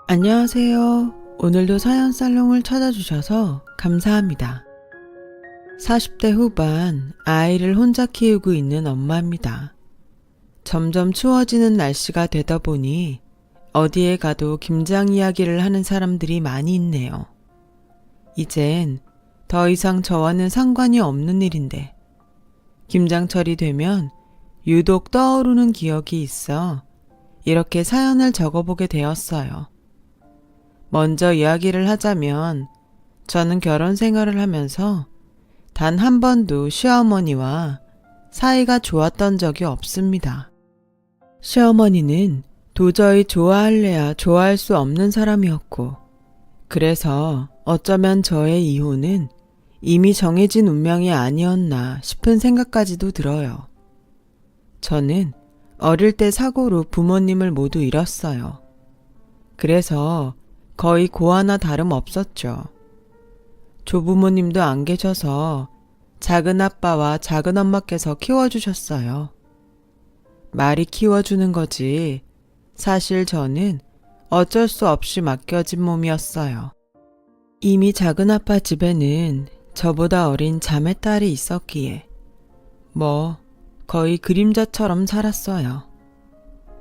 안녕하세요. 오늘도 사연 살롱을 찾아주셔서 감사합니다. 40대 후반 아이를 혼자 키우고 있는 엄마입니다. 점점 추워지는 날씨가 되다 보니 어디에 가도 김장 이야기를 하는 사람들이 많이 있네요. 이젠 더 이상 저와는 상관이 없는 일인데 김장철이 되면 유독 떠오르는 기억이 있어 이렇게 사연을 적어보게 되었어요. 먼저 이야기를 하자면 저는 결혼 생활을 하면서 단 한 번도 시어머니와 사이가 좋았던 적이 없습니다. 시어머니는 도저히 좋아할래야 좋아할 수 없는 사람이었고, 그래서 어쩌면 저의 이혼은 이미 정해진 운명이 아니었나 싶은 생각까지도 들어요. 저는 어릴 때 사고로 부모님을 모두 잃었어요. 그래서 거의 고아나 다름없었죠. 조부모님도 안 계셔서 작은아빠와 작은엄마께서 키워주셨어요. 말이 키워주는 거지 사실 저는 어쩔 수 없이 맡겨진 몸이었어요. 이미 작은아빠 집에는 저보다 어린 자매딸이 있었기에 거의 그림자처럼 살았어요.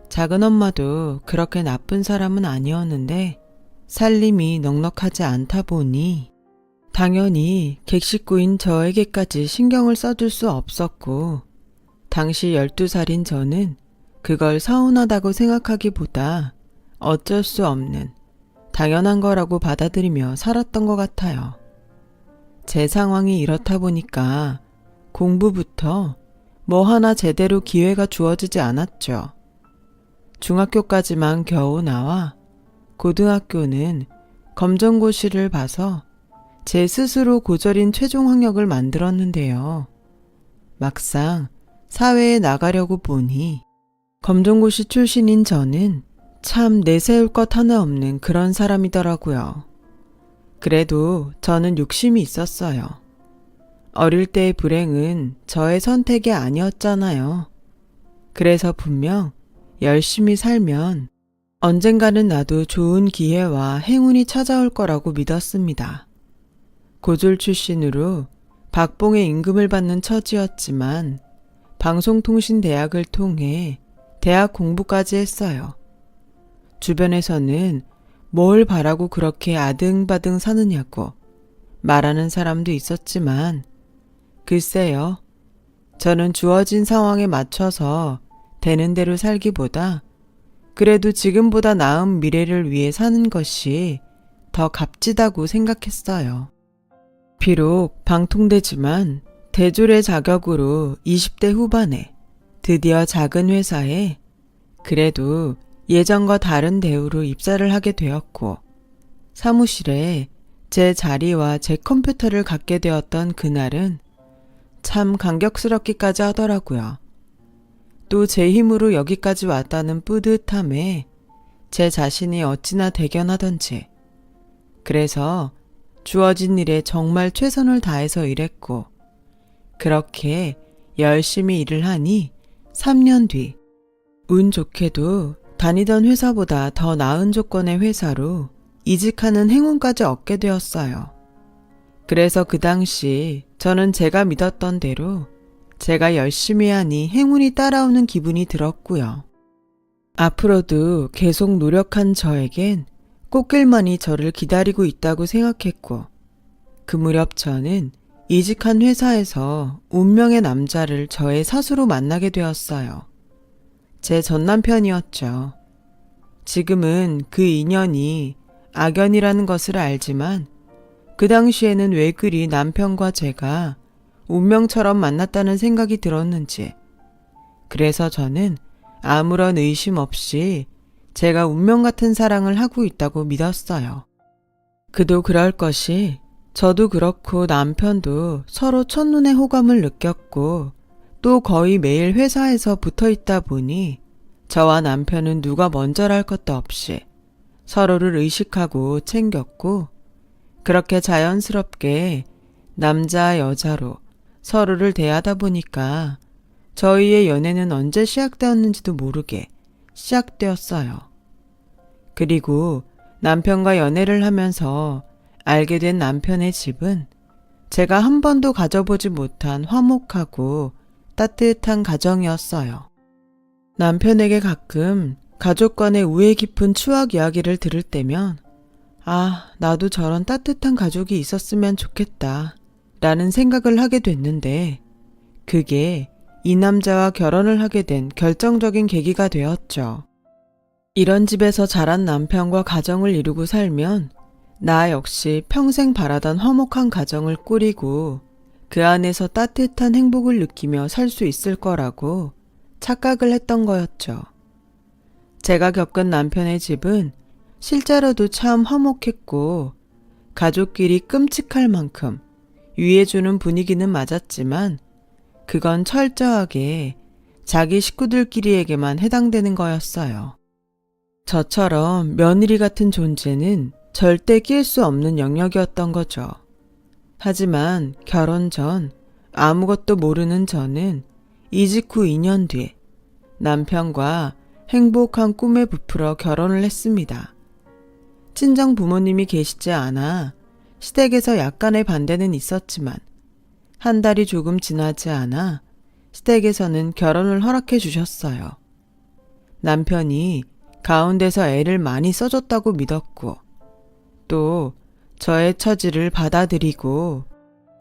작은엄마도 그렇게 나쁜 사람은 아니었는데 살림이 넉넉하지 않다 보니 당연히 객식구인 저에게까지 신경을 써줄 수 없었고, 당시 12살인 저는 그걸 서운하다고 생각하기보다 어쩔 수 없는 당연한 거라고 받아들이며 살았던 것 같아요. 제 상황이 이렇다 보니까 공부부터 하나 제대로 기회가 주어지지 않았죠. 중학교까지만 겨우 나와 고등학교는 검정고시를 봐서 제 스스로 고졸인 최종 학력을 만들었는데요. 막상 사회에 나가려고 보니 검정고시 출신인 저는 참 내세울 것 하나 없는 그런 사람이더라고요. 그래도 저는 욕심이 있었어요. 어릴 때의 불행은 저의 선택이 아니었잖아요. 그래서 분명 열심히 살면 언젠가는 나도 좋은 기회와 행운이 찾아올 거라고 믿었습니다. 고졸 출신으로 박봉의 임금을 받는 처지였지만 방송통신대학을 통해 대학 공부까지 했어요. 주변에서는 뭘 바라고 그렇게 아등바등 사느냐고 말하는 사람도 있었지만 글쎄요. 저는 주어진 상황에 맞춰서 되는 대로 살기보다 그래도 지금보다 나은 미래를 위해 사는 것이 더 값지다고 생각했어요. 비록 방통되지만 대졸의 자격으로 20대 후반에 드디어 작은 회사에 그래도 예전과 다른 대우로 입사를 하게 되었고, 사무실에 제 자리와 제 컴퓨터를 갖게 되었던 그날은 참 감격스럽기까지 하더라고요. 또 제 힘으로 여기까지 왔다는 뿌듯함에 제 자신이 어찌나 대견하던지. 그래서 주어진 일에 정말 최선을 다해서 일했고, 그렇게 열심히 일을 하니 3년 뒤 운 좋게도 다니던 회사보다 더 나은 조건의 회사로 이직하는 행운까지 얻게 되었어요. 그래서 그 당시 저는 제가 믿었던 대로 제가 열심히 하니 행운이 따라오는 기분이 들었고요. 앞으로도 계속 노력한 저에겐 꽃길만이 저를 기다리고 있다고 생각했고, 그 무렵 저는 이직한 회사에서 운명의 남자를 저의 사수로 만나게 되었어요. 제 전남편이었죠. 지금은 그 인연이 악연이라는 것을 알지만 그 당시에는 왜 그리 남편과 제가 운명처럼 만났다는 생각이 들었는지, 그래서 저는 아무런 의심 없이 제가 운명 같은 사랑을 하고 있다고 믿었어요. 그도 그럴 것이 저도 그렇고 남편도 서로 첫눈에 호감을 느꼈고 또 거의 매일 회사에서 붙어 있다 보니 저와 남편은 누가 먼저랄 것도 없이 서로를 의식하고 챙겼고, 그렇게 자연스럽게 남자 여자로 서로를 대하다 보니까 저희의 연애는 언제 시작되었는지도 모르게 시작되었어요. 그리고 남편과 연애를 하면서 알게 된 남편의 집은 제가 한 번도 가져보지 못한 화목하고 따뜻한 가정이었어요. 남편에게 가끔 가족 간의 우애 깊은 추억 이야기를 들을 때면 나도 저런 따뜻한 가족이 있었으면 좋겠다 라는 생각을 하게 됐는데 그게 이 남자와 결혼을 하게 된 결정적인 계기가 되었죠. 이런 집에서 자란 남편과 가정을 이루고 살면 나 역시 평생 바라던 화목한 가정을 꾸리고 그 안에서 따뜻한 행복을 느끼며 살 수 있을 거라고 착각을 했던 거였죠. 제가 겪은 남편의 집은 실제로도 참 화목했고 가족끼리 끔찍할 만큼 위해주는 분위기는 맞았지만 그건 철저하게 자기 식구들끼리에게만 해당되는 거였어요. 저처럼 며느리 같은 존재는 절대 낄 수 없는 영역이었던 거죠. 하지만 결혼 전 아무것도 모르는 저는 이직 후 2년 뒤에 남편과 행복한 꿈에 부풀어 결혼을 했습니다. 친정 부모님이 계시지 않아 시댁에서 약간의 반대는 있었지만 한 달이 조금 지나지 않아 시댁에서는 결혼을 허락해 주셨어요. 남편이 가운데서 애를 많이 써줬다고 믿었고 또 저의 처지를 받아들이고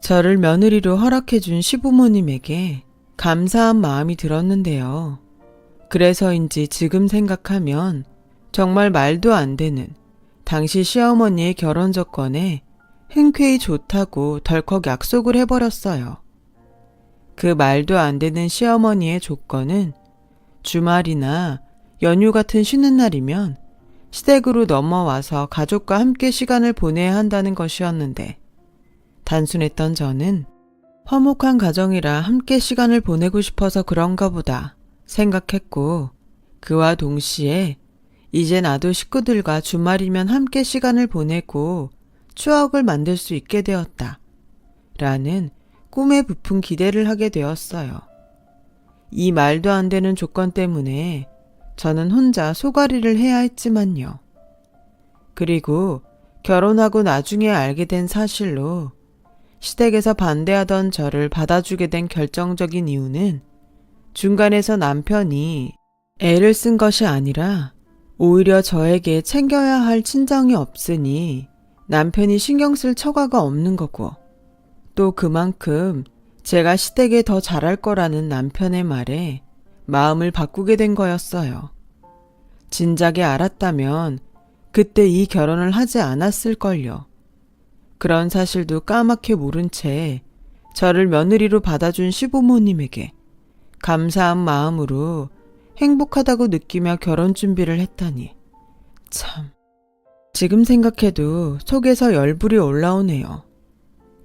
저를 며느리로 허락해준 시부모님에게 감사한 마음이 들었는데요. 그래서인지 지금 생각하면 정말 말도 안 되는 당시 시어머니의 결혼 조건에 흔쾌히 좋다고 덜컥 약속을 해버렸어요. 그 말도 안 되는 시어머니의 조건은 주말이나 연휴 같은 쉬는 날이면 시댁으로 넘어와서 가족과 함께 시간을 보내야 한다는 것이었는데 단순했던 저는 화목한 가정이라 함께 시간을 보내고 싶어서 그런가 보다 생각했고 그와 동시에 이제 나도 식구들과 주말이면 함께 시간을 보내고 추억을 만들 수 있게 되었다 라는 꿈에 부푼 기대를 하게 되었어요. 이 말도 안 되는 조건 때문에 저는 혼자 소가리를 해야 했지만요. 그리고 결혼하고 나중에 알게 된 사실로 시댁에서 반대하던 저를 받아주게 된 결정적인 이유는 중간에서 남편이 애를 쓴 것이 아니라 오히려 저에게 챙겨야 할 친정이 없으니 남편이 신경 쓸 처가가 없는 거고 또 그만큼 제가 시댁에 더 잘할 거라는 남편의 말에 마음을 바꾸게 된 거였어요. 진작에 알았다면 그때 이 결혼을 하지 않았을걸요. 그런 사실도 까맣게 모른 채 저를 며느리로 받아준 시부모님에게 감사한 마음으로 행복하다고 느끼며 결혼 준비를 했다니 참 지금 생각해도 속에서 열불이 올라오네요.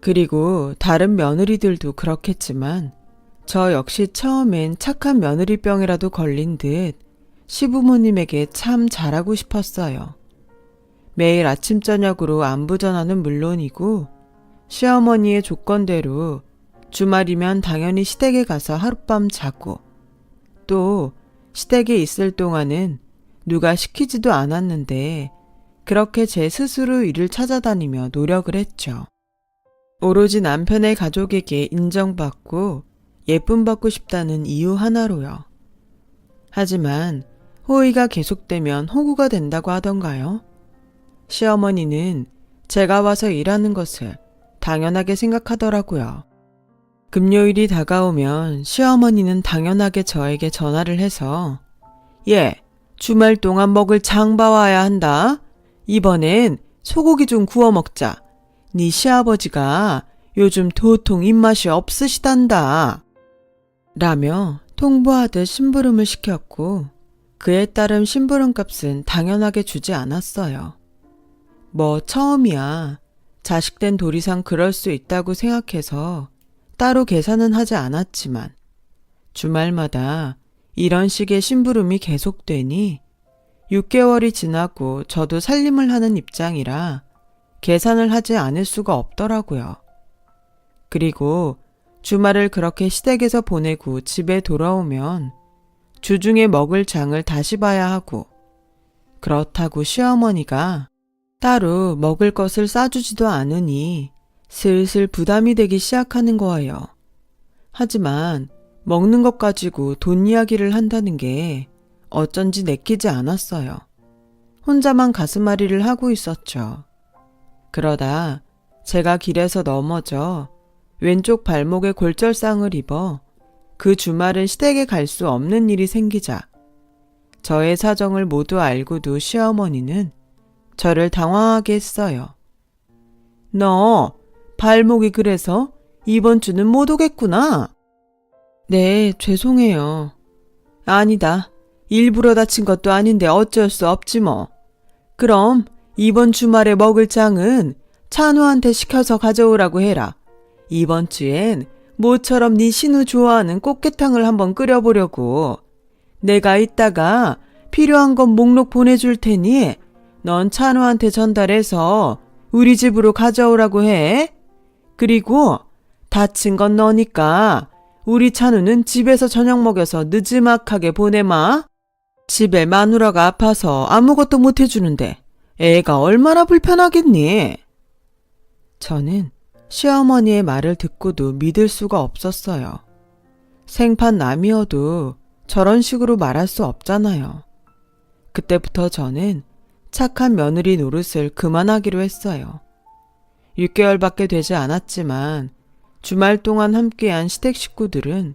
그리고 다른 며느리들도 그렇겠지만 저 역시 처음엔 착한 며느리병이라도 걸린 듯 시부모님에게 참 잘하고 싶었어요. 매일 아침 저녁으로 안부 전화는 물론이고 시어머니의 조건대로 주말이면 당연히 시댁에 가서 하룻밤 자고 또 시댁에 있을 동안은 누가 시키지도 않았는데 그렇게 제 스스로 일을 찾아다니며 노력을 했죠. 오로지 남편의 가족에게 인정받고 예쁨받고 싶다는 이유 하나로요. 하지만 호의가 계속되면 호구가 된다고 하던가요? 시어머니는 제가 와서 일하는 것을 당연하게 생각하더라고요. 금요일이 다가오면 시어머니는 당연하게 저에게 전화를 해서 주말 동안 먹을 장 봐와야 한다. 이번엔 소고기 좀 구워 먹자. 네 시아버지가 요즘 도통 입맛이 없으시단다. 라며 통보하듯 심부름을 시켰고 그에 따른 심부름값은 당연하게 주지 않았어요. 처음이야. 자식된 도리상 그럴 수 있다고 생각해서 따로 계산은 하지 않았지만 주말마다 이런 식의 심부름이 계속되니 6개월이 지나고 저도 살림을 하는 입장이라 계산을 하지 않을 수가 없더라고요. 그리고 주말을 그렇게 시댁에서 보내고 집에 돌아오면 주중에 먹을 장을 다시 봐야 하고 그렇다고 시어머니가 따로 먹을 것을 싸주지도 않으니 슬슬 부담이 되기 시작하는 거예요. 하지만 먹는 것 가지고 돈 이야기를 한다는 게 어쩐지 내키지 않았어요. 혼자만 가슴앓이를 하고 있었죠. 그러다 제가 길에서 넘어져 왼쪽 발목에 골절상을 입어 그 주말은 시댁에 갈 수 없는 일이 생기자 저의 사정을 모두 알고도 시어머니는 저를 당황하게 했어요. 너 발목이 그래서 이번 주는 못 오겠구나. 네, 죄송해요. 아니다. 일부러 다친 것도 아닌데 어쩔 수 없지 뭐. 그럼 이번 주말에 먹을 장은 찬우한테 시켜서 가져오라고 해라. 이번 주엔 모처럼 네 신우 좋아하는 꽃게탕을 한번 끓여보려고. 내가 이따가 필요한 건 목록 보내줄 테니 넌 찬우한테 전달해서 우리 집으로 가져오라고 해. 그리고 다친 건 너니까 우리 찬우는 집에서 저녁 먹여서 느지막하게 보내마. 집에 마누라가 아파서 아무것도 못 해주는데 애가 얼마나 불편하겠니? 저는 시어머니의 말을 듣고도 믿을 수가 없었어요. 생판 남이어도 저런 식으로 말할 수 없잖아요. 그때부터 저는 착한 며느리 노릇을 그만하기로 했어요. 6개월밖에 되지 않았지만 주말 동안 함께한 시댁 식구들은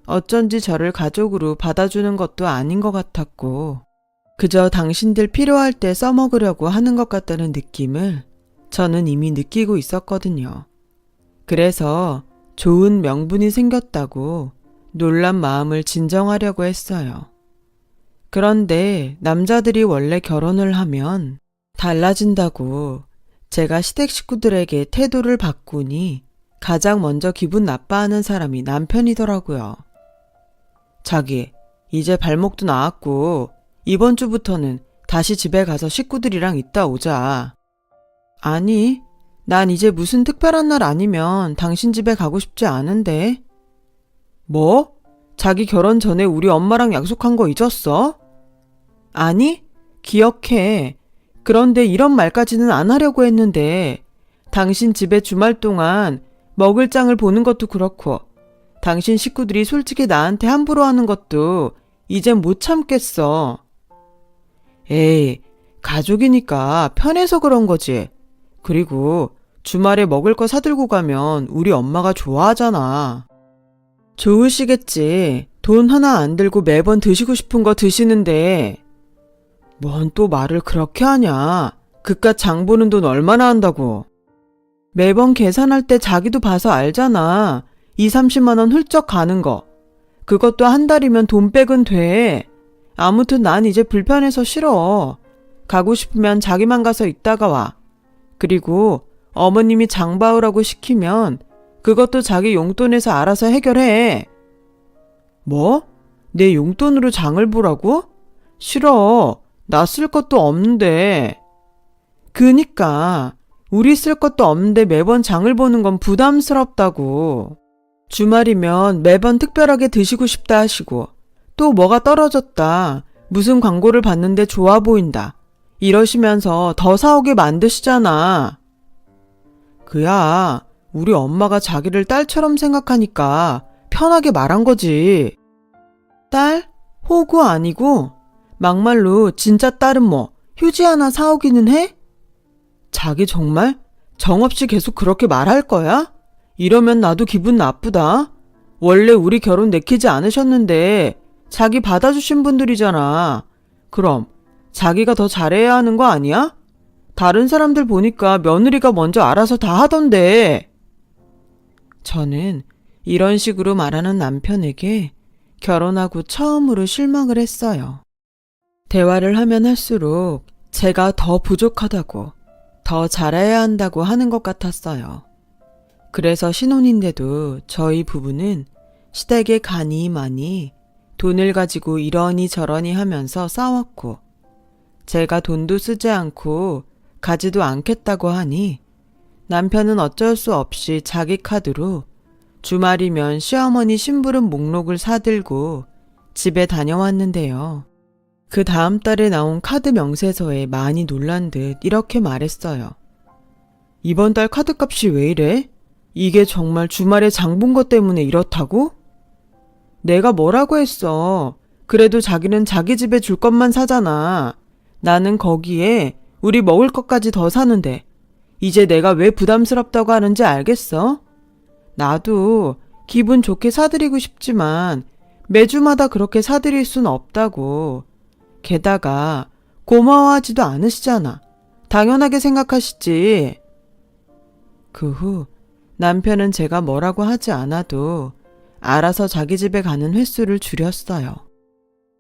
어쩐지 저를 가족으로 받아주는 것도 아닌 것 같았고 그저 당신들 필요할 때 써먹으려고 하는 것 같다는 느낌을 저는 이미 느끼고 있었거든요. 그래서 좋은 명분이 생겼다고 놀란 마음을 진정하려고 했어요. 그런데 남자들이 원래 결혼을 하면 달라진다고 제가 시댁 식구들에게 태도를 바꾸니 가장 먼저 기분 나빠하는 사람이 남편이더라고요. 자기, 이제 발목도 나았고 이번 주부터는 다시 집에 가서 식구들이랑 있다 오자. 아니, 난 이제 무슨 특별한 날 아니면 당신 집에 가고 싶지 않은데. 뭐? 자기 결혼 전에 우리 엄마랑 약속한 거 잊었어? 아니, 기억해. 그런데 이런 말까지는 안 하려고 했는데 당신 집에 주말 동안 먹을 장을 보는 것도 그렇고 당신 식구들이 솔직히 나한테 함부로 하는 것도 이젠 못 참겠어. 에이, 가족이니까 편해서 그런 거지. 그리고 주말에 먹을 거 사들고 가면 우리 엄마가 좋아하잖아. 좋으시겠지. 돈 하나 안 들고 매번 드시고 싶은 거 드시는데. 뭔 또 말을 그렇게 하냐. 그깟 장 보는 돈 얼마나 한다고. 매번 계산할 때 자기도 봐서 알잖아. 20, 30만 원 훌쩍 가는 거. 그것도 한 달이면 돈 백은 돼. 아무튼 난 이제 불편해서 싫어. 가고 싶으면 자기만 가서 있다가 와. 그리고 어머님이 장 봐오라고 시키면 그것도 자기 용돈에서 알아서 해결해. 뭐? 내 용돈으로 장을 보라고? 싫어. 나 쓸 것도 없는데. 그니까 우리 쓸 것도 없는데 매번 장을 보는 건 부담스럽다고. 주말이면 매번 특별하게 드시고 싶다 하시고 또 뭐가 떨어졌다. 무슨 광고를 봤는데 좋아 보인다. 이러시면서 더 사오게 만드시잖아. 그야 우리 엄마가 자기를 딸처럼 생각하니까 편하게 말한 거지. 딸? 호구 아니고? 막말로 진짜 딸은 뭐 휴지 하나 사오기는 해? 자기 정말 정없이 계속 그렇게 말할 거야? 이러면 나도 기분 나쁘다. 원래 우리 결혼 내키지 않으셨는데 자기 받아주신 분들이잖아. 그럼 자기가 더 잘해야 하는 거 아니야? 다른 사람들 보니까 며느리가 먼저 알아서 다 하던데. 저는 이런 식으로 말하는 남편에게 결혼하고 처음으로 실망을 했어요. 대화를 하면 할수록 제가 더 부족하다고, 더 잘해야 한다고 하는 것 같았어요. 그래서 신혼인데도 저희 부부는 시댁에 가니 많이 돈을 가지고 이러니 저러니 하면서 싸웠고, 제가 돈도 쓰지 않고 가지도 않겠다고 하니 남편은 어쩔 수 없이 자기 카드로 주말이면 시어머니 심부름 목록을 사들고 집에 다녀왔는데요. 그 다음 달에 나온 카드 명세서에 많이 놀란 듯 이렇게 말했어요. 이번 달 카드값이 왜 이래? 이게 정말 주말에 장 본 것 때문에 이렇다고? 내가 뭐라고 했어. 그래도 자기는 자기 집에 줄 것만 사잖아. 나는 거기에 우리 먹을 것까지 더 사는데 이제 내가 왜 부담스럽다고 하는지 알겠어? 나도 기분 좋게 사드리고 싶지만 매주마다 그렇게 사드릴 순 없다고. 게다가 고마워하지도 않으시잖아. 당연하게 생각하시지. 그 후 남편은 제가 뭐라고 하지 않아도 알아서 자기 집에 가는 횟수를 줄였어요.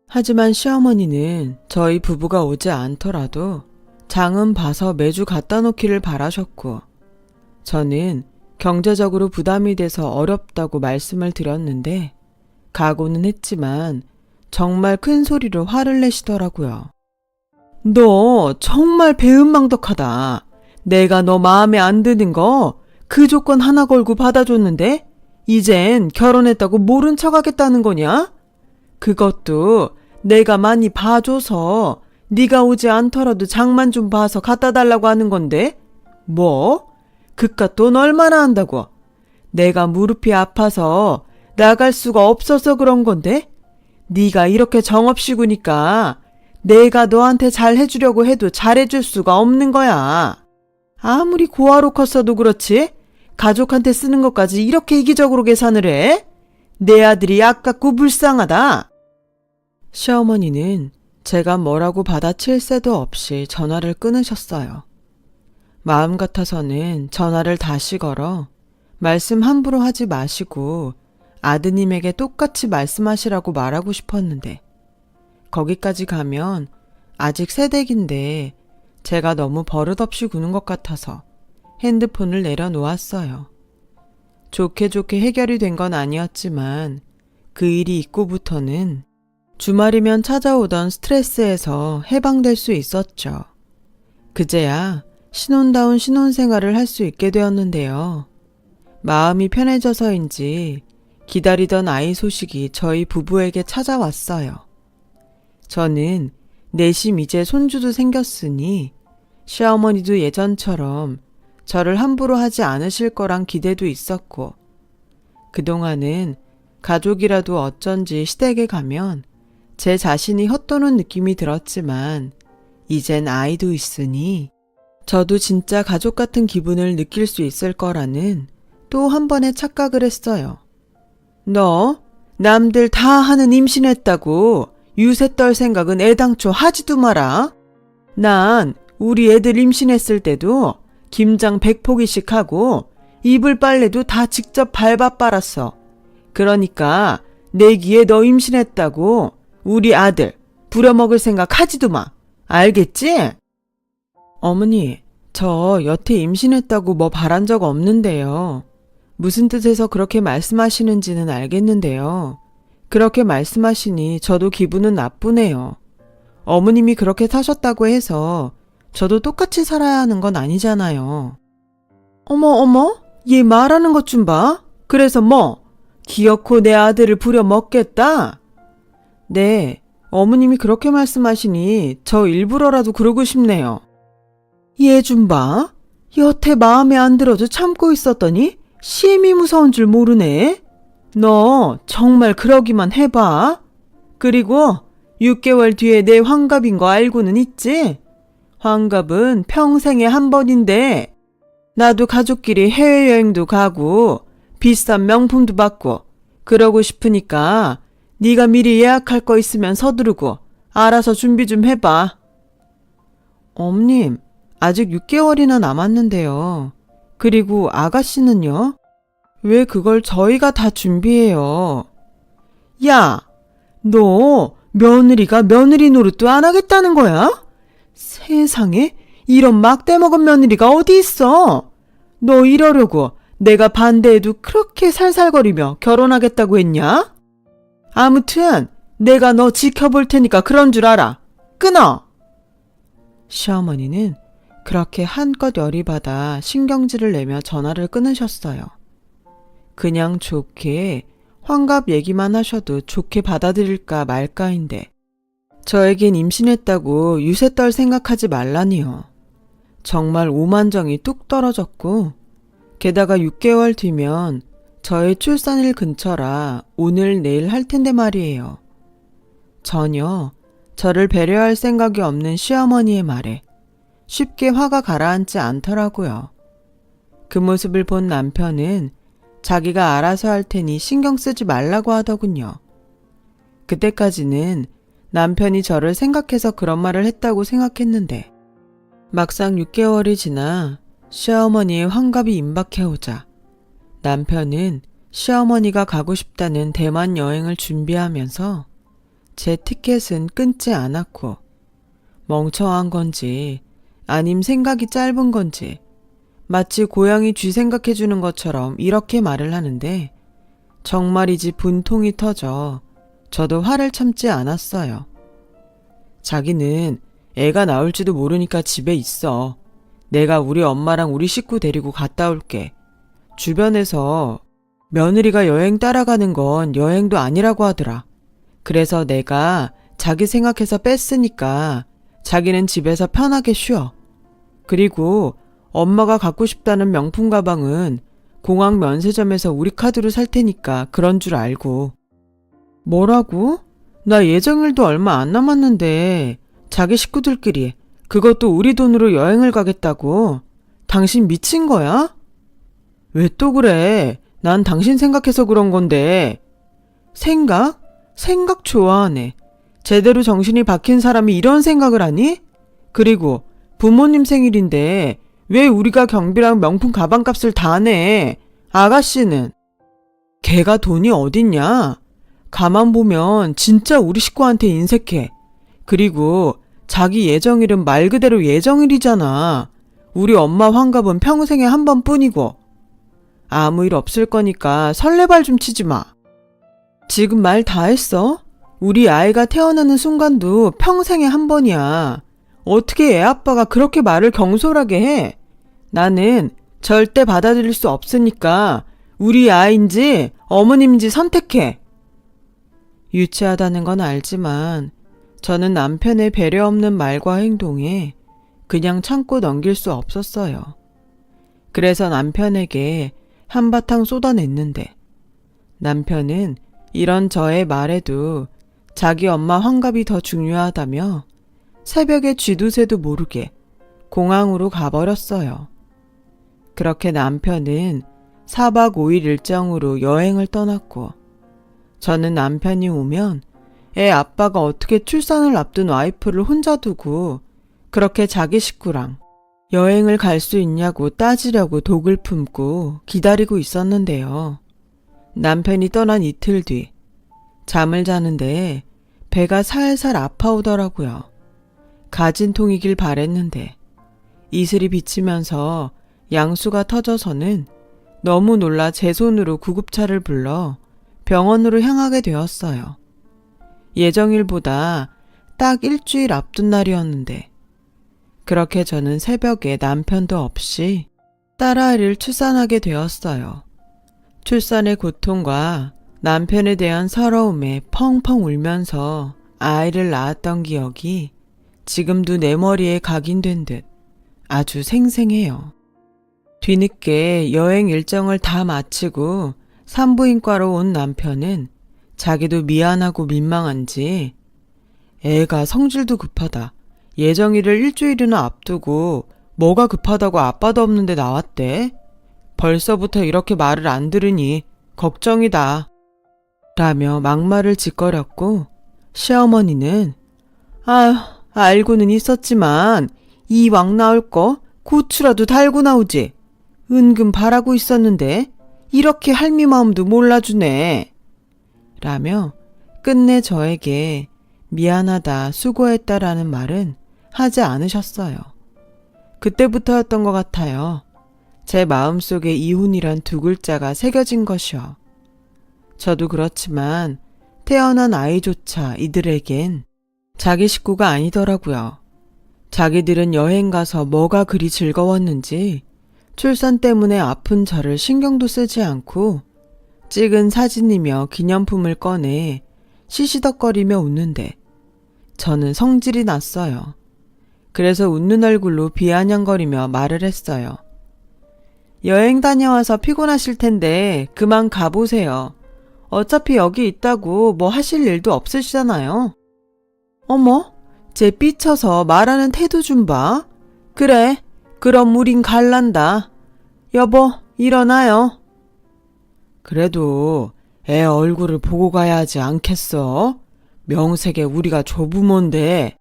하지만 시어머니는 저희 부부가 오지 않더라도 장은 봐서 매주 갖다 놓기를 바라셨고, 저는 경제적으로 부담이 돼서 어렵다고 말씀을 드렸는데 각오는 했지만 정말 큰 소리로 화를 내시더라고요. 너 정말 배은망덕하다. 내가 너 마음에 안 드는 거 그 조건 하나 걸고 받아줬는데 이젠 결혼했다고 모른 척 하겠다는 거냐? 그것도 내가 많이 봐줘서 네가 오지 않더라도 장만 좀 봐서 갖다 달라고 하는 건데 뭐? 그깟 돈 얼마나 한다고? 내가 무릎이 아파서 나갈 수가 없어서 그런 건데 네가 이렇게 정없이 구니까 내가 너한테 잘 해주려고 해도 잘해줄 수가 없는 거야. 아무리 고아로 컸어도 그렇지 가족한테 쓰는 것까지 이렇게 이기적으로 계산을 해? 내 아들이 아깝고 불쌍하다. 시어머니는 제가 뭐라고 받아칠 새도 없이 전화를 끊으셨어요. 마음 같아서는 전화를 다시 걸어 말씀 함부로 하지 마시고 아드님에게 똑같이 말씀하시라고 말하고 싶었는데 거기까지 가면 아직 새댁인데 제가 너무 버릇없이 구는 것 같아서 핸드폰을 내려놓았어요. 좋게 좋게 해결이 된 건 아니었지만 그 일이 있고부터는 주말이면 찾아오던 스트레스에서 해방될 수 있었죠. 그제야 신혼다운 신혼생활을 할 수 있게 되었는데요. 마음이 편해져서인지 기다리던 아이 소식이 저희 부부에게 찾아왔어요. 저는 내심 이제 손주도 생겼으니 시어머니도 예전처럼 저를 함부로 하지 않으실 거란 기대도 있었고, 그동안은 가족이라도 어쩐지 시댁에 가면 제 자신이 헛도는 느낌이 들었지만 이젠 아이도 있으니 저도 진짜 가족 같은 기분을 느낄 수 있을 거라는 또 한 번의 착각을 했어요. 너 남들 다 하는 임신했다고 유세 떨 생각은 애당초 하지도 마라. 난 우리 애들 임신했을 때도 김장 100포기씩 하고 이불 빨래도 다 직접 밟아 빨았어. 그러니까 내기에 너 임신했다고 우리 아들 부려먹을 생각 하지도 마. 알겠지? 어머니, 저 여태 임신했다고 뭐 바란 적 없는데요. 무슨 뜻에서 그렇게 말씀하시는지는 알겠는데요. 그렇게 말씀하시니 저도 기분은 나쁘네요. 어머님이 그렇게 사셨다고 해서 저도 똑같이 살아야 하는 건 아니잖아요. 어머, 얘 말하는 것 좀 봐. 그래서 뭐, 기어코 내 아들을 부려먹겠다? 네, 어머님이 그렇게 말씀하시니 저 일부러라도 그러고 싶네요. 얘 좀 봐. 여태 마음에 안 들어도 참고 있었더니 심히 무서운 줄 모르네. 너 정말 그러기만 해봐. 그리고 6개월 뒤에 내 환갑인 거 알고는 있지? 환갑은 평생에 한 번인데 나도 가족끼리 해외여행도 가고 비싼 명품도 받고 그러고 싶으니까 네가 미리 예약할 거 있으면 서두르고 알아서 준비 좀 해봐. 어머님, 아직 6개월이나 남았는데요. 그리고 아가씨는요? 왜 그걸 저희가 다 준비해요? 야, 너 며느리가 며느리 노릇도 안 하겠다는 거야? 세상에 이런 막대 먹은 며느리가 어디 있어? 너 이러려고 내가 반대해도 그렇게 살살거리며 결혼하겠다고 했냐? 아무튼 내가 너 지켜볼 테니까 그런 줄 알아. 끊어! 시어머니는 그렇게 한껏 열이 받아 신경질을 내며 전화를 끊으셨어요. 그냥 좋게 환갑 얘기만 하셔도 좋게 받아들일까 말까인데 저에겐 임신했다고 유세 떨 생각하지 말라니요. 정말 오만정이 뚝 떨어졌고, 게다가 6개월 뒤면 저의 출산일 근처라 오늘 내일 할 텐데 말이에요. 전혀 저를 배려할 생각이 없는 시어머니의 말에 쉽게 화가 가라앉지 않더라고요. 그 모습을 본 남편은 자기가 알아서 할 테니 신경 쓰지 말라고 하더군요. 그때까지는 남편이 저를 생각해서 그런 말을 했다고 생각했는데 막상 6개월이 지나 시어머니의 환갑이 임박해오자 남편은 시어머니가 가고 싶다는 대만 여행을 준비하면서 제 티켓은 끊지 않았고 멍청한 건지 아님 생각이 짧은 건지 마치 고양이 쥐 생각해주는 것처럼 이렇게 말을 하는데 정말이지 분통이 터져 저도 화를 참지 않았어요. 자기는 애가 나올지도 모르니까 집에 있어. 내가 우리 엄마랑 우리 식구 데리고 갔다 올게. 주변에서 며느리가 여행 따라가는 건 여행도 아니라고 하더라. 그래서 내가 자기 생각해서 뺐으니까 자기는 집에서 편하게 쉬어. 그리고 엄마가 갖고 싶다는 명품 가방은 공항 면세점에서 우리 카드로 살 테니까 그런 줄 알고. 뭐라고? 나 예정일도 얼마 안 남았는데 자기 식구들끼리 그것도 우리 돈으로 여행을 가겠다고? 당신 미친 거야? 왜 또 그래? 난 당신 생각해서 그런 건데. 생각? 생각 좋아하네. 제대로 정신이 박힌 사람이 이런 생각을 하니? 그리고 부모님 생일인데 왜 우리가 경비랑 명품 가방값을 다 내? 아가씨는? 걔가 돈이 어딨냐? 가만 보면 진짜 우리 식구한테 인색해. 그리고 자기 예정일은 말 그대로 예정일이잖아. 우리 엄마 환갑은 평생에 한 번뿐이고. 아무 일 없을 거니까 설레발 좀 치지 마. 지금 말 다 했어? 우리 아이가 태어나는 순간도 평생에 한 번이야. 어떻게 애 아빠가 그렇게 말을 경솔하게 해? 나는 절대 받아들일 수 없으니까 우리 아이인지 어머님인지 선택해. 유치하다는 건 알지만 저는 남편의 배려 없는 말과 행동에 그냥 참고 넘길 수 없었어요. 그래서 남편에게 한바탕 쏟아냈는데 남편은 이런 저의 말에도 자기 엄마 환갑이 더 중요하다며 새벽에 쥐두새도 모르게 공항으로 가버렸어요. 그렇게 남편은 4박 5일 일정으로 여행을 떠났고 저는 남편이 오면 애 아빠가 어떻게 출산을 앞둔 와이프를 혼자 두고 그렇게 자기 식구랑 여행을 갈 수 있냐고 따지려고 독을 품고 기다리고 있었는데요. 남편이 떠난 이틀 뒤 잠을 자는데 배가 살살 아파오더라고요. 가진통이길 바랬는데 이슬이 비치면서 양수가 터져서는 너무 놀라 제 손으로 구급차를 불러 병원으로 향하게 되었어요. 예정일보다 딱 일주일 앞둔 날이었는데 그렇게 저는 새벽에 남편도 없이 딸아이를 출산하게 되었어요. 출산의 고통과 남편에 대한 서러움에 펑펑 울면서 아이를 낳았던 기억이 지금도 내 머리에 각인된 듯 아주 생생해요. 뒤늦게 여행 일정을 다 마치고 산부인과로 온 남편은 자기도 미안하고 민망한지 애가 성질도 급하다. 예정일을 일주일이나 앞두고 뭐가 급하다고 아빠도 없는데 나왔대. 벌써부터 이렇게 말을 안 들으니 걱정이다. 라며 막말을 짓거렸고 시어머니는 아휴 알고는 있었지만 이왕 나올 거 고추라도 달고 나오지. 은근 바라고 있었는데 이렇게 할미 마음도 몰라주네. 라며 끝내 저에게 미안하다 수고했다라는 말은 하지 않으셨어요. 그때부터였던 것 같아요. 제 마음속에 이혼이란 두 글자가 새겨진 것이요. 저도 그렇지만 태어난 아이조차 이들에겐 자기 식구가 아니더라고요. 자기들은 여행 가서 뭐가 그리 즐거웠는지 출산 때문에 아픈 저를 신경도 쓰지 않고 찍은 사진이며 기념품을 꺼내 시시덕거리며 웃는데 저는 성질이 났어요. 그래서 웃는 얼굴로 비아냥거리며 말을 했어요. 여행 다녀와서 피곤하실 텐데 그만 가보세요. 어차피 여기 있다고 뭐 하실 일도 없으시잖아요. 어머, 쟤 삐쳐서 말하는 태도 좀 봐. 그래, 그럼 우린 갈란다. 여보, 일어나요. 그래도 애 얼굴을 보고 가야 하지 않겠어? 명색에 우리가 조부모인데.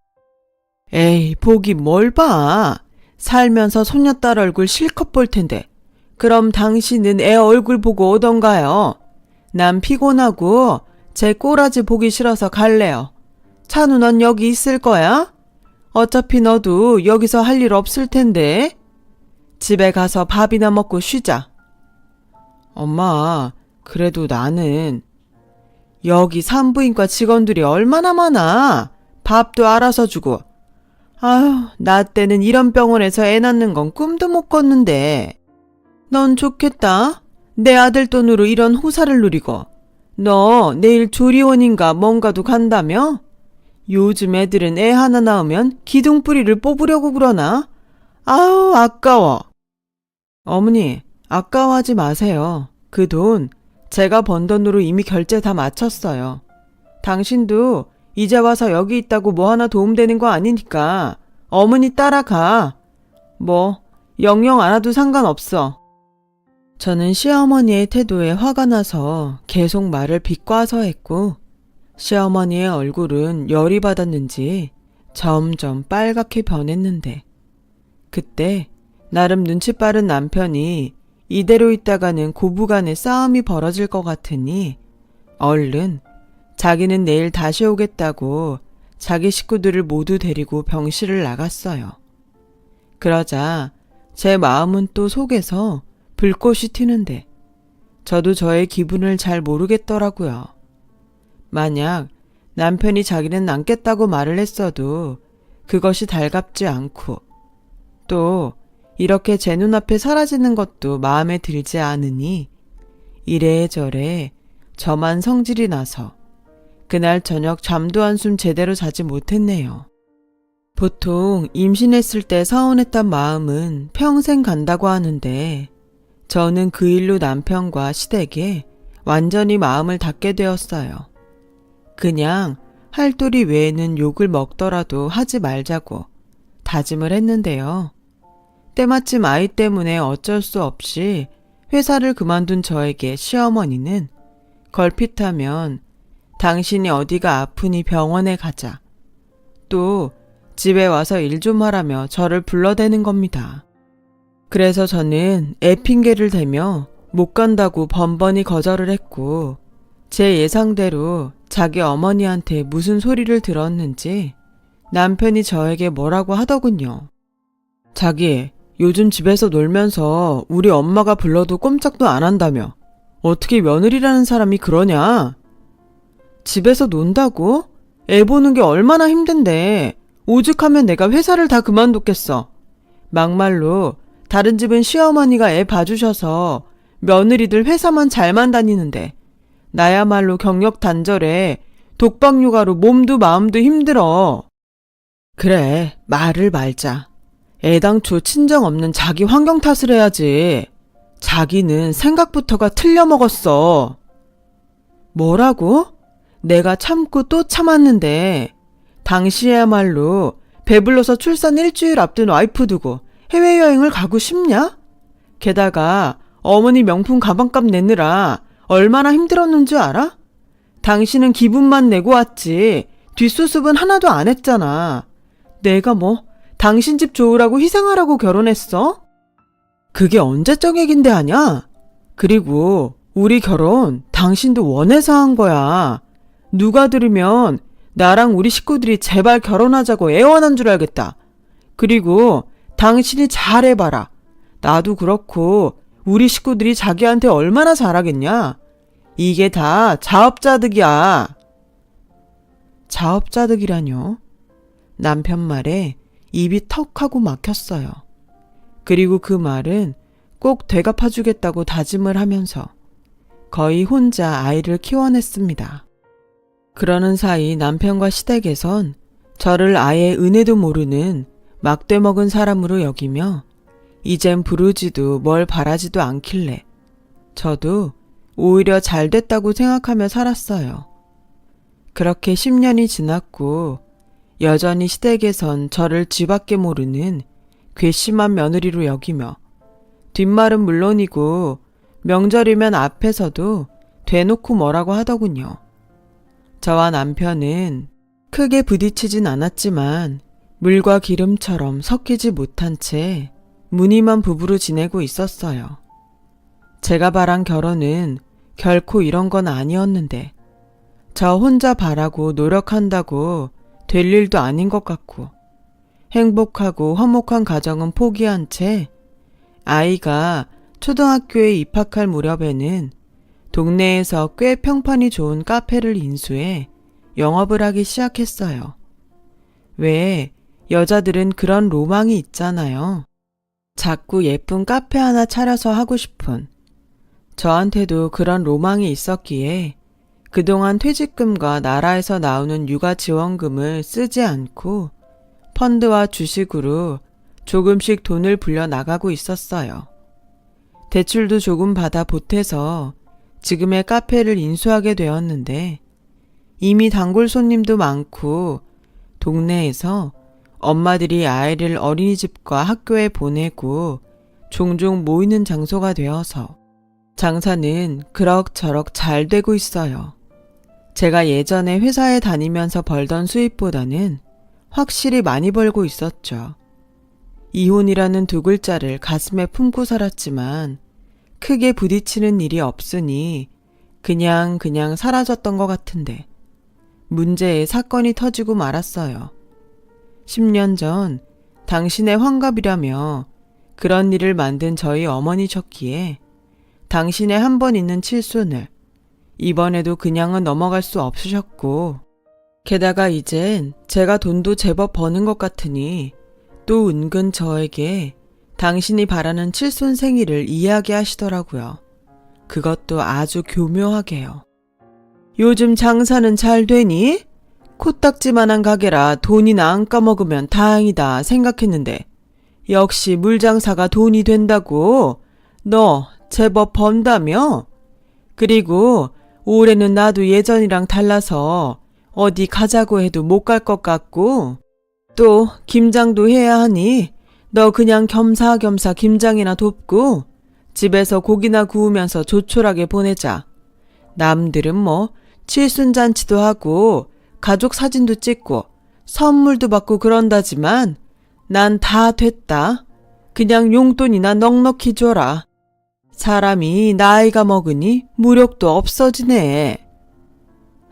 에이, 보기 뭘 봐. 살면서 손녀딸 얼굴 실컷 볼 텐데. 그럼 당신은 애 얼굴 보고 오던가요? 난 피곤하고 제 꼬라지 보기 싫어서 갈래요. 찬우 넌 여기 있을 거야? 어차피 너도 여기서 할 일 없을 텐데. 집에 가서 밥이나 먹고 쉬자. 엄마, 그래도 나는 여기 산부인과 직원들이 얼마나 많아. 밥도 알아서 주고. 아휴, 나 때는 이런 병원에서 애 낳는 건 꿈도 못 꿨는데. 넌 좋겠다. 내 아들 돈으로 이런 호사를 누리고. 너 내일 조리원인가 뭔가도 간다며? 요즘 애들은 애 하나 낳으면 기둥뿌리를 뽑으려고 그러나? 아우, 아까워. 어머니, 아까워하지 마세요. 그 돈 제가 번 돈으로 이미 결제 다 마쳤어요. 당신도 이제 와서 여기 있다고 뭐 하나 도움되는 거 아니니까 어머니 따라가. 뭐 영영 안 와도 상관없어. 저는 시어머니의 태도에 화가 나서 계속 말을 비꼬아서 했고 시어머니의 얼굴은 열이 받았는지 점점 빨갛게 변했는데 그때 나름 눈치 빠른 남편이 이대로 있다가는 고부간의 싸움이 벌어질 것 같으니 얼른 자기는 내일 다시 오겠다고 자기 식구들을 모두 데리고 병실을 나갔어요. 그러자 제 마음은 또 속에서 불꽃이 튀는데 저도 저의 기분을 잘 모르겠더라고요. 만약 남편이 자기는 남겠다고 말을 했어도 그것이 달갑지 않고 또 이렇게 제 눈앞에 사라지는 것도 마음에 들지 않으니 이래저래 저만 성질이 나서 그날 저녁 잠도 한숨 제대로 자지 못했네요. 보통 임신했을 때 서운했던 마음은 평생 간다고 하는데 저는 그 일로 남편과 시댁에 완전히 마음을 닫게 되었어요. 그냥 할도리 외에는 욕을 먹더라도 하지 말자고 다짐을 했는데요. 때마침 아이 때문에 어쩔 수 없이 회사를 그만둔 저에게 시어머니는 걸핏하면 당신이 어디가 아프니 병원에 가자. 또 집에 와서 일 좀 하라며 저를 불러대는 겁니다. 그래서 저는 애 핑계를 대며 못 간다고 번번이 거절을 했고 제 예상대로 자기 어머니한테 무슨 소리를 들었는지 남편이 저에게 뭐라고 하더군요. 자기, 요즘 집에서 놀면서 우리 엄마가 불러도 꼼짝도 안 한다며. 어떻게 며느리라는 사람이 그러냐? 집에서 논다고? 애 보는 게 얼마나 힘든데 오죽하면 내가 회사를 다 그만뒀겠어. 막말로 다른 집은 시어머니가 애 봐주셔서 며느리들 회사만 잘만 다니는데 나야말로 경력 단절에 독박 육아로 몸도 마음도 힘들어. 그래, 말을 말자. 애당초 친정 없는 자기 환경 탓을 해야지. 자기는 생각부터가 틀려먹었어. 뭐라고? 내가 참고 또 참았는데 당시야말로 배불러서 출산 일주일 앞둔 와이프 두고 해외여행을 가고 싶냐? 게다가 어머니 명품 가방값 내느라 얼마나 힘들었는 줄 알아? 당신은 기분만 내고 왔지 뒷수습은 하나도 안 했잖아. 내가 뭐 당신 집 좋으라고 희생하라고 결혼했어? 그게 언제적 얘긴데 하냐? 그리고 우리 결혼 당신도 원해서 한 거야. 누가 들으면 나랑 우리 식구들이 제발 결혼하자고 애원한 줄 알겠다. 그리고 당신이 잘해봐라. 나도 그렇고 우리 식구들이 자기한테 얼마나 잘하겠냐? 이게 다 자업자득이야. 자업자득이라뇨? 남편 말에 입이 턱 하고 막혔어요. 그리고 그 말은 꼭 되갚아주겠다고 다짐을 하면서 거의 혼자 아이를 키워냈습니다. 그러는 사이 남편과 시댁에선 저를 아예 은혜도 모르는 막돼 먹은 사람으로 여기며 이젠 부르지도 뭘 바라지도 않길래 저도 오히려 잘 됐다고 생각하며 살았어요. 그렇게 10년이 지났고 여전히 시댁에선 저를 쥐밖에 모르는 괘씸한 며느리로 여기며 뒷말은 물론이고 명절이면 앞에서도 대놓고 뭐라고 하더군요. 저와 남편은 크게 부딪히진 않았지만 물과 기름처럼 섞이지 못한 채 무늬만 부부로 지내고 있었어요. 제가 바란 결혼은 결코 이런 건 아니었는데 저 혼자 바라고 노력한다고 될 일도 아닌 것 같고 행복하고 화목한 가정은 포기한 채 아이가 초등학교에 입학할 무렵에는 동네에서 꽤 평판이 좋은 카페를 인수해 영업을 하기 시작했어요. 왜 여자들은 그런 로망이 있잖아요. 자꾸 예쁜 카페 하나 차려서 하고 싶은. 저한테도 그런 로망이 있었기에 그동안 퇴직금과 나라에서 나오는 육아지원금을 쓰지 않고 펀드와 주식으로 조금씩 돈을 불려 나가고 있었어요. 대출도 조금 받아 보태서 지금의 카페를 인수하게 되었는데 이미 단골 손님도 많고 동네에서 엄마들이 아이를 어린이집과 학교에 보내고 종종 모이는 장소가 되어서 장사는 그럭저럭 잘 되고 있어요. 제가 예전에 회사에 다니면서 벌던 수입보다는 확실히 많이 벌고 있었죠. 이혼이라는 두 글자를 가슴에 품고 살았지만 크게 부딪히는 일이 없으니 그냥 사라졌던 것 같은데 문제의 사건이 터지고 말았어요. 10년 전 당신의 환갑이라며 그런 일을 만든 저희 어머니셨기에 당신의 한 번 있는 칠순을 이번에도 그냥은 넘어갈 수 없으셨고 게다가 이젠 제가 돈도 제법 버는 것 같으니 또 은근 저에게 당신이 바라는 칠순 생일을 이야기하시더라고요. 그것도 아주 교묘하게요. 요즘 장사는 잘 되니? 코딱지만한 가게라 돈이나 안 까먹으면 다행이다 생각했는데 역시 물장사가 돈이 된다고? 너 제법 번다며? 그리고 올해는 나도 예전이랑 달라서 어디 가자고 해도 못 갈 것 같고 또 김장도 해야 하니 너 그냥 겸사겸사 김장이나 돕고 집에서 고기나 구우면서 조촐하게 보내자. 남들은 뭐 칠순잔치도 하고 가족 사진도 찍고 선물도 받고 그런다지만 난 다 됐다. 그냥 용돈이나 넉넉히 줘라. 사람이 나이가 먹으니 무력도 없어지네.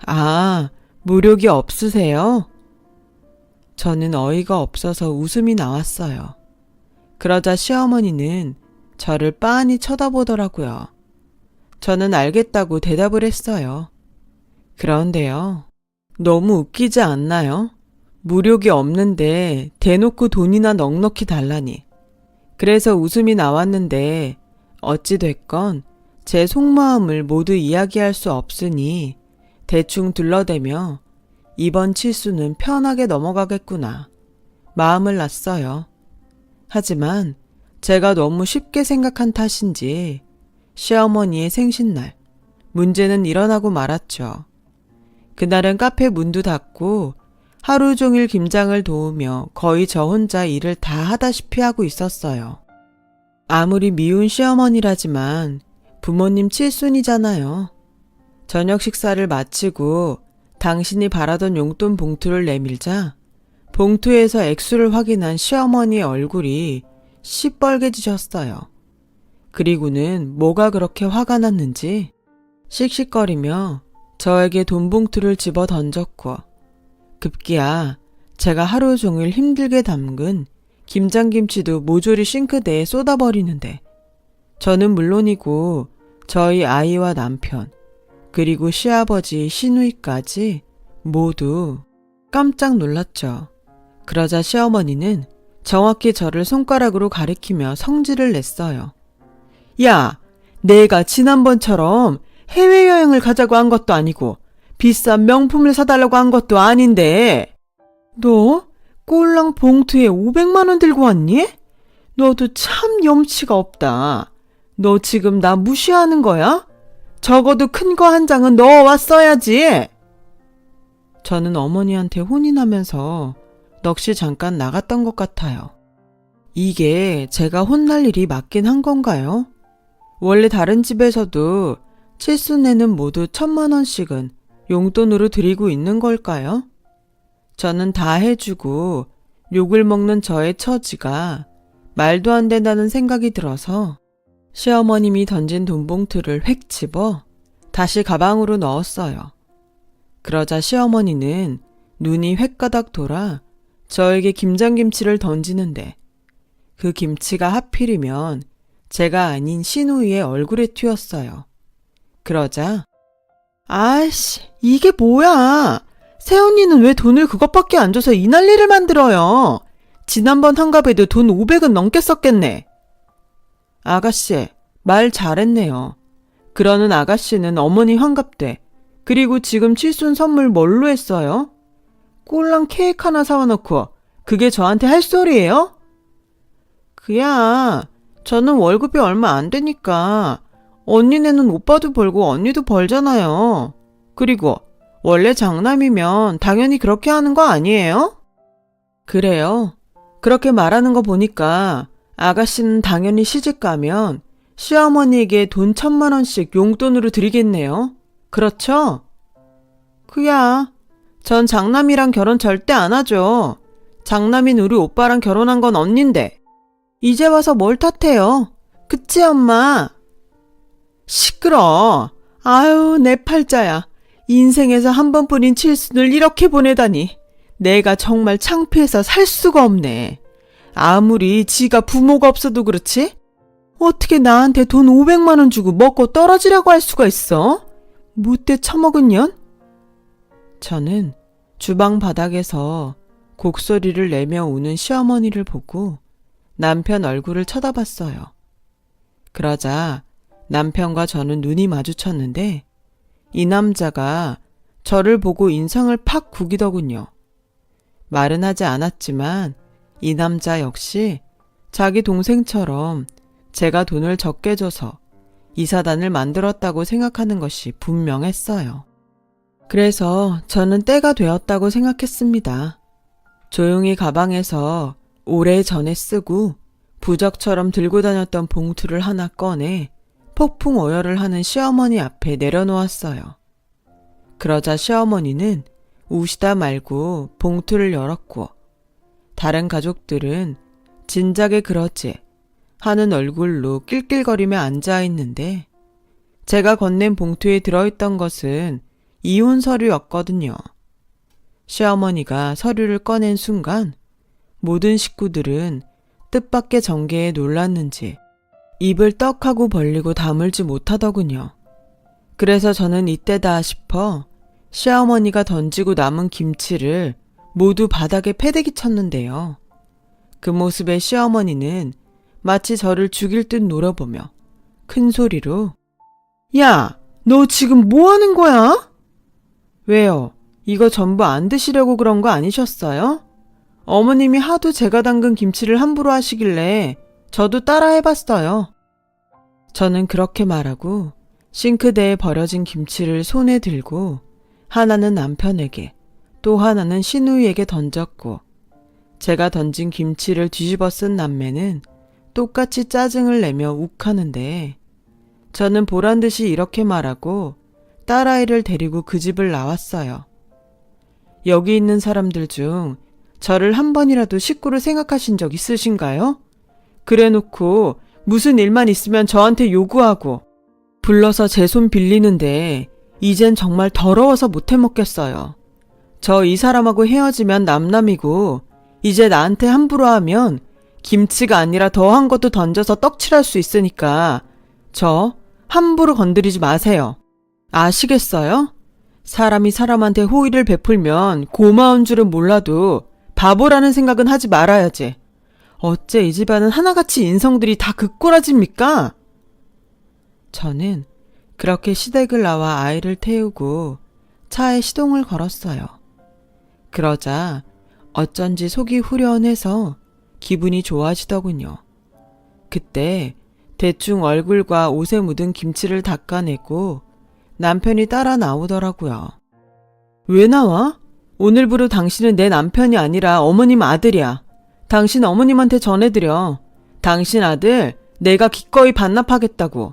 아, 무력이 없으세요? 저는 어이가 없어서 웃음이 나왔어요. 그러자 시어머니는 저를 빤히 쳐다보더라고요. 저는 알겠다고 대답을 했어요. 그런데요, 너무 웃기지 않나요? 무력이 없는데 대놓고 돈이나 넉넉히 달라니. 그래서 웃음이 나왔는데 어찌됐건 제 속마음을 모두 이야기할 수 없으니 대충 둘러대며 이번 칠수는 편하게 넘어가겠구나 마음을 놨어요. 하지만 제가 너무 쉽게 생각한 탓인지 시어머니의 생신날 문제는 일어나고 말았죠. 그날은 카페 문도 닫고 하루 종일 김장을 도우며 거의 저 혼자 일을 다 하다시피 하고 있었어요. 아무리 미운 시어머니라지만 부모님 칠순이잖아요. 저녁 식사를 마치고 당신이 바라던 용돈 봉투를 내밀자 봉투에서 액수를 확인한 시어머니의 얼굴이 시뻘개지셨어요. 그리고는 뭐가 그렇게 화가 났는지 씩씩거리며 저에게 돈 봉투를 집어 던졌고 급기야 제가 하루 종일 힘들게 담근 김장김치도 모조리 싱크대에 쏟아버리는데 저는 물론이고 저희 아이와 남편 그리고 시아버지 시누이까지 모두 깜짝 놀랐죠. 그러자 시어머니는 정확히 저를 손가락으로 가리키며 성질을 냈어요. 야, 내가 지난번처럼 해외여행을 가자고 한 것도 아니고 비싼 명품을 사달라고 한 것도 아닌데 너 꼴랑 봉투에 500만 원 들고 왔니? 너도 참 염치가 없다. 너 지금 나 무시하는 거야? 적어도 큰 거 한 장은 넣어왔어야지. 저는 어머니한테 혼이 나면서 넋이 잠깐 나갔던 것 같아요. 이게 제가 혼날 일이 맞긴 한 건가요? 원래 다른 집에서도 칠순에는 모두 1,000만 원씩은 용돈으로 드리고 있는 걸까요? 저는 다 해주고 욕을 먹는 저의 처지가 말도 안 된다는 생각이 들어서 시어머님이 던진 돈봉투를 획 집어 다시 가방으로 넣었어요. 그러자 시어머니는 눈이 횟가닥 돌아 저에게 김장김치를 던지는데 그 김치가 하필이면 제가 아닌 시누이의 얼굴에 튀었어요. 그러자 아이씨, 이게 뭐야? 새언니는 왜 돈을 그것밖에 안 줘서 이 난리를 만들어요? 지난번 환갑에도 돈 500은 넘게 썼겠네. 아가씨, 말 잘했네요. 그러는 아가씨는 어머니 환갑 때 그리고 지금 칠순 선물 뭘로 했어요? 꼴랑 케이크 하나 사와놓고 그게 저한테 할 소리예요? 그야 저는 월급이 얼마 안 되니까 언니네는 오빠도 벌고 언니도 벌잖아요. 그리고 원래 장남이면 당연히 그렇게 하는 거 아니에요? 그래요. 그렇게 말하는 거 보니까 아가씨는 당연히 시집 가면 시어머니에게 돈 1,000만 원씩 용돈으로 드리겠네요. 그렇죠? 그야, 전 장남이랑 결혼 절대 안 하죠. 장남인 우리 오빠랑 결혼한 건 언닌데. 이제 와서 뭘 탓해요? 그치, 엄마? 시끄러. 아유, 내 팔자야. 인생에서 한 번뿐인 칠순을 이렇게 보내다니. 내가 정말 창피해서 살 수가 없네. 아무리 지가 부모가 없어도 그렇지? 어떻게 나한테 돈 500만 원 주고 먹고 떨어지라고 할 수가 있어? 못돼 처먹은 년? 저는 주방 바닥에서 곡소리를 내며 우는 시어머니를 보고 남편 얼굴을 쳐다봤어요. 그러자 남편과 저는 눈이 마주쳤는데 이 남자가 저를 보고 인상을 팍 구기더군요. 말은 하지 않았지만 이 남자 역시 자기 동생처럼 제가 돈을 적게 줘서 이 사단을 만들었다고 생각하는 것이 분명했어요. 그래서 저는 때가 되었다고 생각했습니다. 조용히 가방에서 오래전에 쓰고 부적처럼 들고 다녔던 봉투를 하나 꺼내 폭풍 오열을 하는 시어머니 앞에 내려놓았어요. 그러자 시어머니는 우시다 말고 봉투를 열었고 다른 가족들은 진작에 그러지 하는 얼굴로 낄낄거리며 앉아있는데 제가 건넨 봉투에 들어있던 것은 이혼 서류였거든요. 시어머니가 서류를 꺼낸 순간 모든 식구들은 뜻밖의 전개에 놀랐는지 입을 떡하고 벌리고 다물지 못하더군요. 그래서 저는 이때다 싶어 시어머니가 던지고 남은 김치를 모두 바닥에 패대기 쳤는데요. 그 모습에 시어머니는 마치 저를 죽일 듯 놀아보며 큰 소리로 야, 너 지금 뭐 하는 거야? 왜요? 이거 전부 안 드시려고 그런 거 아니셨어요? 어머님이 하도 제가 담근 김치를 함부로 하시길래 저도 따라 해봤어요. 저는 그렇게 말하고 싱크대에 버려진 김치를 손에 들고 하나는 남편에게 또 하나는 시누이에게 던졌고 제가 던진 김치를 뒤집어 쓴 남매는 똑같이 짜증을 내며 욱하는데 저는 보란듯이 이렇게 말하고 딸아이를 데리고 그 집을 나왔어요. 여기 있는 사람들 중 저를 한 번이라도 식구로 생각하신 적 있으신가요? 그래놓고 무슨 일만 있으면 저한테 요구하고 불러서 제 손 빌리는데 이젠 정말 더러워서 못 해먹겠어요. 저 이 사람하고 헤어지면 남남이고 이제 나한테 함부로 하면 김치가 아니라 더한 것도 던져서 떡칠할 수 있으니까 저 함부로 건드리지 마세요. 아시겠어요? 사람이 사람한테 호의를 베풀면 고마운 줄은 몰라도 바보라는 생각은 하지 말아야지. 어째 이 집안은 하나같이 인성들이 다 그 꼬라지입니까? 저는 그렇게 시댁을 나와 아이를 태우고 차에 시동을 걸었어요. 그러자 어쩐지 속이 후련해서 기분이 좋아지더군요. 그때 대충 얼굴과 옷에 묻은 김치를 닦아내고 남편이 따라 나오더라고요. 왜 나와? 오늘부로 당신은 내 남편이 아니라 어머님 아들이야. 당신 어머님한테 전해드려. 당신 아들 내가 기꺼이 반납하겠다고.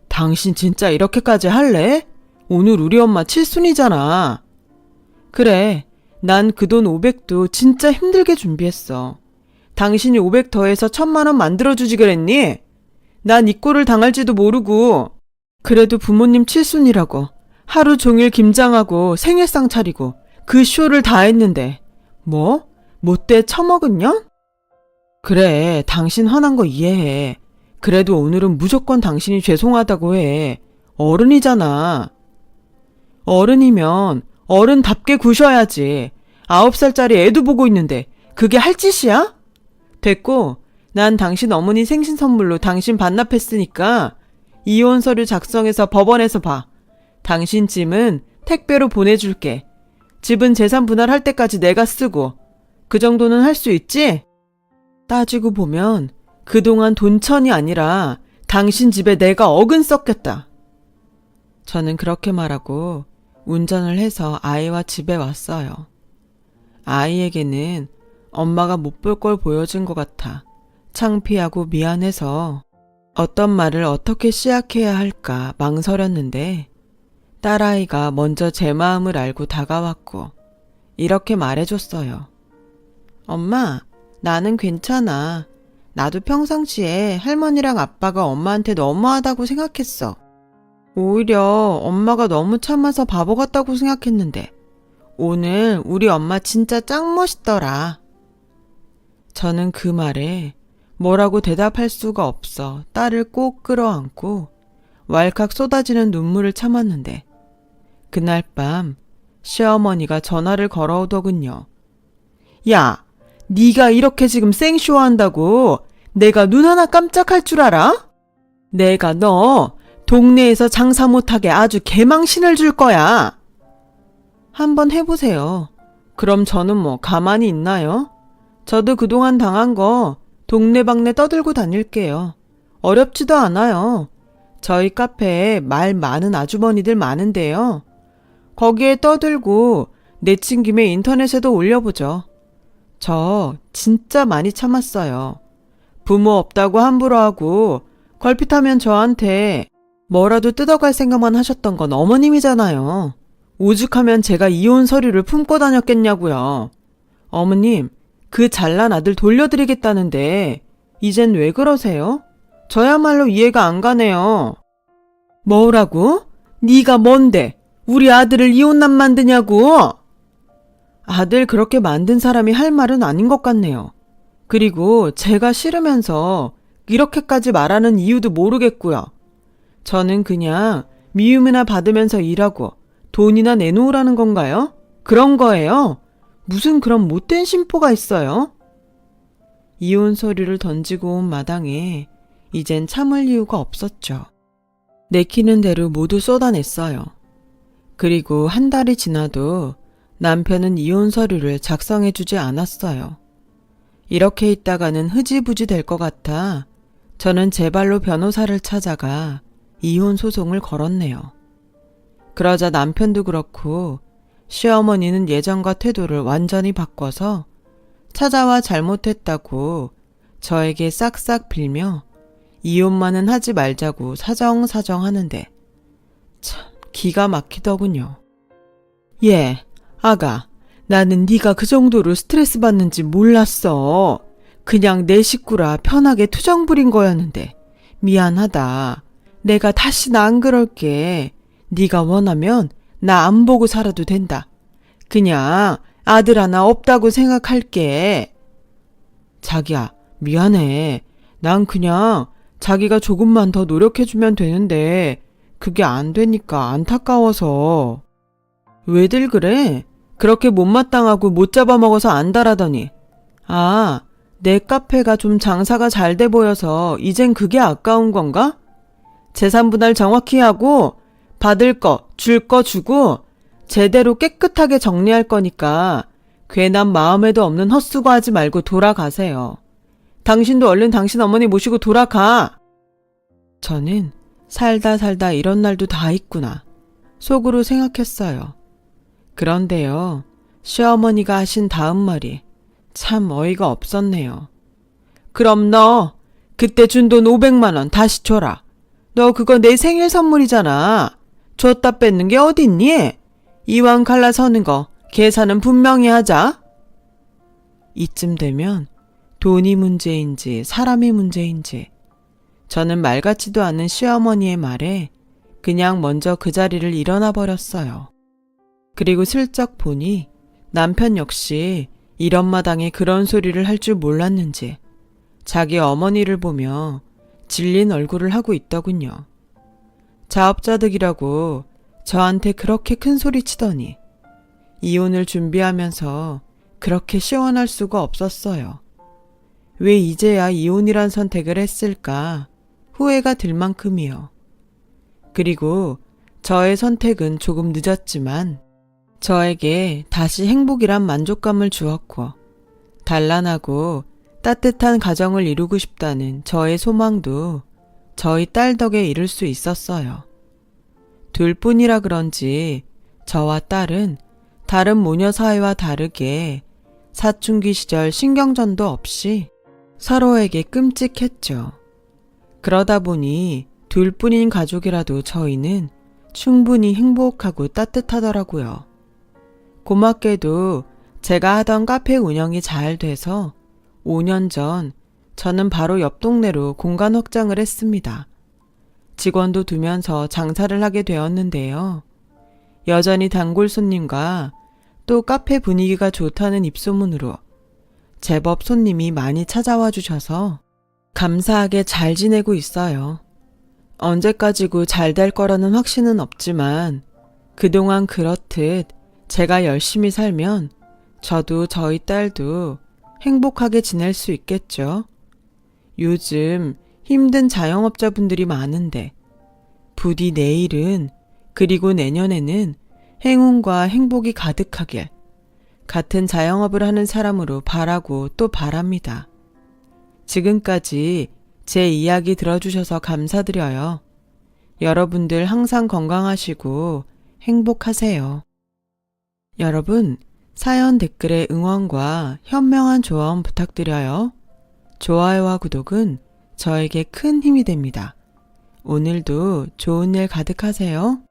당신 진짜 이렇게까지 할래? 오늘 우리 엄마 칠순이잖아. 그래, 난 그 돈 500도 진짜 힘들게 준비했어. 당신이 500 더해서 1000만 원 만들어주지 그랬니? 난 이 꼴을 당할지도 모르고. 그래도 부모님 칠순이라고 하루 종일 김장하고 생일상 차리고 그 쇼를 다 했는데 뭐? 못돼 처먹은냐? 그래, 당신 화난 거 이해해. 그래도 오늘은 무조건 당신이 죄송하다고 해. 어른이잖아. 어른이면 어른답게 구셔야지. 9살짜리 애도 보고 있는데 그게 할 짓이야? 됐고, 난 당신 어머니 생신 선물로 당신 반납했으니까 이혼 서류 작성해서 법원에서 봐. 당신 짐은 택배로 보내줄게. 집은 재산 분할할 때까지 내가 쓰고. 그 정도는 할 수 있지? 따지고 보면 그동안 돈천이 아니라 당신 집에 내가 어근 썩겠다. 저는 그렇게 말하고 운전을 해서 아이와 집에 왔어요. 아이에게는 엄마가 못 볼 걸 보여준 것 같아 창피하고 미안해서 어떤 말을 어떻게 시작해야 할까 망설였는데 딸아이가 먼저 제 마음을 알고 다가왔고 이렇게 말해줬어요. 엄마, 나는 괜찮아. 나도 평상시에 할머니랑 아빠가 엄마한테 너무하다고 생각했어. 오히려 엄마가 너무 참아서 바보 같다고 생각했는데 오늘 우리 엄마 진짜 짱 멋있더라. 저는 그 말에 뭐라고 대답할 수가 없어 딸을 꼭 끌어안고 왈칵 쏟아지는 눈물을 참았는데 그날 밤 시어머니가 전화를 걸어오더군요. 야, 네가 이렇게 지금 생쇼한다고 내가 눈 하나 깜짝할 줄 알아? 내가 너 동네에서 장사 못하게 아주 개망신을 줄 거야. 한번 해보세요. 그럼 저는 뭐 가만히 있나요? 저도 그동안 당한 거 동네방네 떠들고 다닐게요. 어렵지도 않아요. 저희 카페에 말 많은 아주머니들 많은데요. 거기에 떠들고 내친 김에 인터넷에도 올려보죠. 저 진짜 많이 참았어요. 부모 없다고 함부로 하고 걸핏하면 저한테 뭐라도 뜯어갈 생각만 하셨던 건 어머님이잖아요. 오죽하면 제가 이혼 서류를 품고 다녔겠냐고요. 어머님, 그 잘난 아들 돌려드리겠다는데 이젠 왜 그러세요? 저야말로 이해가 안 가네요. 뭐라고? 네가 뭔데? 우리 아들을 이혼남 만드냐고? 아들 그렇게 만든 사람이 할 말은 아닌 것 같네요. 그리고 제가 싫으면서 이렇게까지 말하는 이유도 모르겠고요. 저는 그냥 미움이나 받으면서 일하고 돈이나 내놓으라는 건가요? 그런 거예요? 무슨 그런 못된 심보가 있어요? 이혼 서류를 던지고 온 마당에 이젠 참을 이유가 없었죠. 내키는 대로 모두 쏟아냈어요. 그리고 한 달이 지나도 남편은 이혼 서류를 작성해주지 않았어요. 이렇게 있다가는 흐지부지 될 것 같아 저는 제 발로 변호사를 찾아가 이혼 소송을 걸었네요. 그러자 남편도 그렇고 시어머니는 예전과 태도를 완전히 바꿔서 찾아와 잘못했다고 저에게 싹싹 빌며 이혼만은 하지 말자고 사정사정 하는데 참 기가 막히더군요. 예, 아가, 나는 네가 그 정도로 스트레스 받는지 몰랐어. 그냥 내 식구라 편하게 투정 부린 거였는데 미안하다. 내가 다시는 안 그럴게. 네가 원하면 나 안 보고 살아도 된다. 그냥 아들 하나 없다고 생각할게. 자기야, 미안해. 난 그냥 자기가 조금만 더 노력해주면 되는데 그게 안 되니까 안타까워서. 왜들 그래? 그렇게 못마땅하고 못 잡아먹어서 안달하더니. 아, 내 카페가 좀 장사가 잘 돼 보여서 이젠 그게 아까운 건가? 재산 분할 정확히 하고 받을 거, 줄 거 주고 제대로 깨끗하게 정리할 거니까 괜한 마음에도 없는 헛수고하지 말고 돌아가세요. 당신도 얼른 당신 어머니 모시고 돌아가. 저는 살다 이런 날도 다 있구나 속으로 생각했어요. 그런데요, 시어머니가 하신 다음 말이 참 어이가 없었네요. 그럼 너 그때 준 돈 500만 원 다시 줘라. 너 그거 내 생일 선물이잖아. 줬다 뺏는 게 어딨니? 이왕 갈라서는 거 계산은 분명히 하자. 이쯤 되면 돈이 문제인지 사람이 문제인지 저는 말 같지도 않은 시어머니의 말에 그냥 먼저 그 자리를 일어나 버렸어요. 그리고 슬쩍 보니 남편 역시 이런 마당에 그런 소리를 할 줄 몰랐는지 자기 어머니를 보며 질린 얼굴을 하고 있더군요. 자업자득이라고 저한테 그렇게 큰 소리 치더니 이혼을 준비하면서 그렇게 시원할 수가 없었어요. 왜 이제야 이혼이란 선택을 했을까 후회가 들 만큼이요. 그리고 저의 선택은 조금 늦었지만 저에게 다시 행복이란 만족감을 주었고 단란하고 따뜻한 가정을 이루고 싶다는 저의 소망도 저희 딸 덕에 이룰 수 있었어요. 둘뿐이라 그런지 저와 딸은 다른 모녀 사이와 다르게 사춘기 시절 신경전도 없이 서로에게 끔찍했죠. 그러다 보니 둘뿐인 가족이라도 저희는 충분히 행복하고 따뜻하더라고요. 고맙게도 제가 하던 카페 운영이 잘 돼서 5년 전 저는 바로 옆 동네로 공간 확장을 했습니다. 직원도 두면서 장사를 하게 되었는데요. 여전히 단골 손님과 또 카페 분위기가 좋다는 입소문으로 제법 손님이 많이 찾아와 주셔서 감사하게 잘 지내고 있어요. 언제까지고 잘 될 거라는 확신은 없지만 그동안 그렇듯 제가 열심히 살면 저도 저희 딸도 행복하게 지낼 수 있겠죠. 요즘 힘든 자영업자분들이 많은데 부디 내일은 그리고 내년에는 행운과 행복이 가득하길 같은 자영업을 하는 사람으로 바라고 또 바랍니다. 지금까지 제 이야기 들어주셔서 감사드려요. 여러분들 항상 건강하시고 행복하세요. 여러분, 사연 댓글에 응원과 현명한 조언 부탁드려요. 좋아요와 구독은 저에게 큰 힘이 됩니다. 오늘도 좋은 일 가득하세요.